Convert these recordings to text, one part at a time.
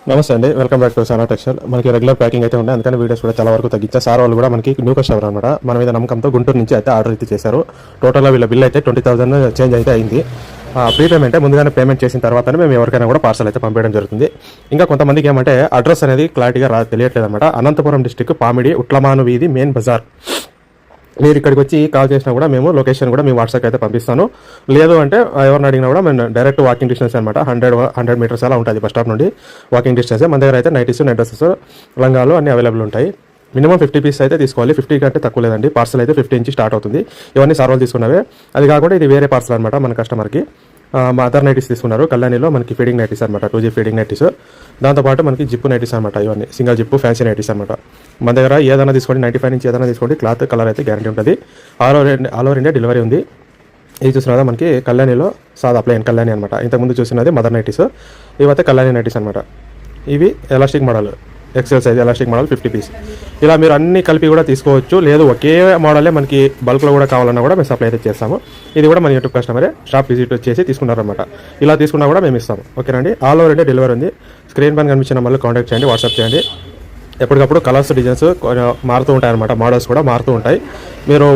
నమస్తే అండి, welcome back to సానా టెక్స్టైల్. మనకి రెగ్యులర్ ప్యాకింగ్ అయితే ఉండే, అందుకని వీడియోస్ కూడా చాలా వరకు తగ్గించారు. సార్ వాళ్ళు కూడా మనకి న్యూ కస్టమర్ అనమాట, మన మీద నమ్మకంతో గుంటూరు నుంచి అయితే ఆర్డర్ అయితే చేశారు. టోటల్గా వీళ్ళ బిల్ అయితే 20,000 చేంజ్ అయితే అయింది. ప్రీపేమెంట్ ముందుగానే పేమెంట్ చేసిన తర్వాతనే మేము ఎవరికైనా కూడా పార్సల్ అయితే పంపించడం జరుగుతుంది. ఇంకా కొంతమందికి ఏమంటే అడ్రస్ అనేది క్లారిటీగా తెలియట్లేదు అనమాట. అనంతపురం డిస్టిక్ పామిడి ఉట్లమాను వీధి మెయిన్ బజార్. మీరు ఇక్కడికి వచ్చి కాల్ చేసినా కూడా మేము లొకేషన్ కూడా మీ వాట్సాప్ అయితే పంపిస్తాను. లేదు అంటే ఎవరిని అడిగినా కూడా మేము డైరెక్ట్ వాకింగ్ డిస్టెన్స్ అనమాట, 100 మీటర్స్ అలా ఉంటుంది బస్ స్టాప్ నుండి వాకింగ్ డిస్టెన్స్. మన దగ్గర అయితే నైటీస్, నైట్ డ్రెస్సెస్, లంగాలు అన్ని అవైలబుల్ ఉంటాయి. మినిమం 50 పీస్ అయితే తీసుకోవాలి. 50 కంటే తక్కువ లేదండి. పార్సల్ అయితే 50 నుంచి స్టార్ట్ అవుతుంది. ఇవన్నీ సార్ వాళ్ళు తీసుకున్నవే. అది కాకుండా ఇది వేరే పార్సల్ అనమాట మన కస్టమర్కి. మా అదర్ నైటీస్ తీసుకున్నారు. కళ్యాణిలో మనకి ఫీడింగ్ నైటీస్ అనమాట, 2G ఫీడింగ్ నైటీస్. దాంతోపాటు మనకి జిప్పు నైటీస్ అనమాట, ఇవన్నీ సింగల్ జిప్పు ఫ్యాన్సీ నైటీస్ అనమాట. మన దగ్గర ఏదైనా తీసుకోండి, 95 నుంచి ఏదైనా తీసుకోండి, క్లాత్ కలర్ అయితే గ్యారంటీ ఉంటుంది. ఆల్ ఓవర్ ఇండియా డెలివరీ ఉంది. ఇది చూసినదా మనకి కళ్యాణిలో సాదా ప్లెయిన్ కళ్యాణి అనమాట. ఇంతకుముందు చూసినది మదర్ నైటీస్, ఇవైతే కళ్యాణి నైటీస్ అనమాట. ఇవి elastic model, XL size elastic model 50 piece. ఇలా మీరు అన్ని కలిపి కూడా తీసుకోవచ్చు. లేదు ఒకే మోడలే మనకి బల్క్లో కూడా కావాలన్నా కూడా మేము సప్లై అయితే చేస్తాము. ఇది కూడా మన యూట్యూబ్ కస్టమరే షాప్ విజిట్ చేసి తీసుకున్నారనమాట. ఇలా తీసుకున్నా కూడా మేము ఇస్తాము. ఓకేనండి. ఆల్ ఓవర్ ఇండియా డెలివరీ ఉంది. స్క్రీన్ పైన కనిపించిన నెంబర్లో కాంటాక్ట్ చేయండి, వాట్సాప్ చేయండి. ఎప్పటికప్పుడు కలర్స్, డిజైన్స్ మారుతూ ఉంటాయి అనమాట, మోడల్స్ కూడా మారుతూ ఉంటాయి. మీరు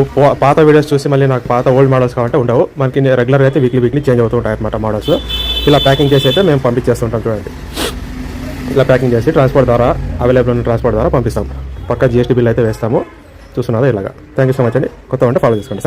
పాత వీడియోస్ చూసి మళ్ళీ నాకు పాత ఓల్డ్ మోడల్స్ కావాలంటే ఉండవు. మనకి రెగ్యులర్గా అయితే వీక్లీ చేంజ్ అవుతూ ఉంటాయి అనమాట మోడల్స్. ఇలా ప్యాకింగ్ చేసి అయితే మేము పంపించేస్తుంటాం. చూడండి, ఇలా ప్యాకింగ్ చేసి ట్రాన్స్పోర్ట్ ద్వారా, అవైలబుల్ ఉన్న ట్రాన్స్పోర్ట్ ద్వారా పంపిస్తాం. పక్కా GST బిల్ అయితే వేస్తాము. చూస్తున్నారా ఇలాగా. థ్యాంక్ యూ సో మచ్ అండి. కొత్త అంటే ఫాలో చేసుకోండి.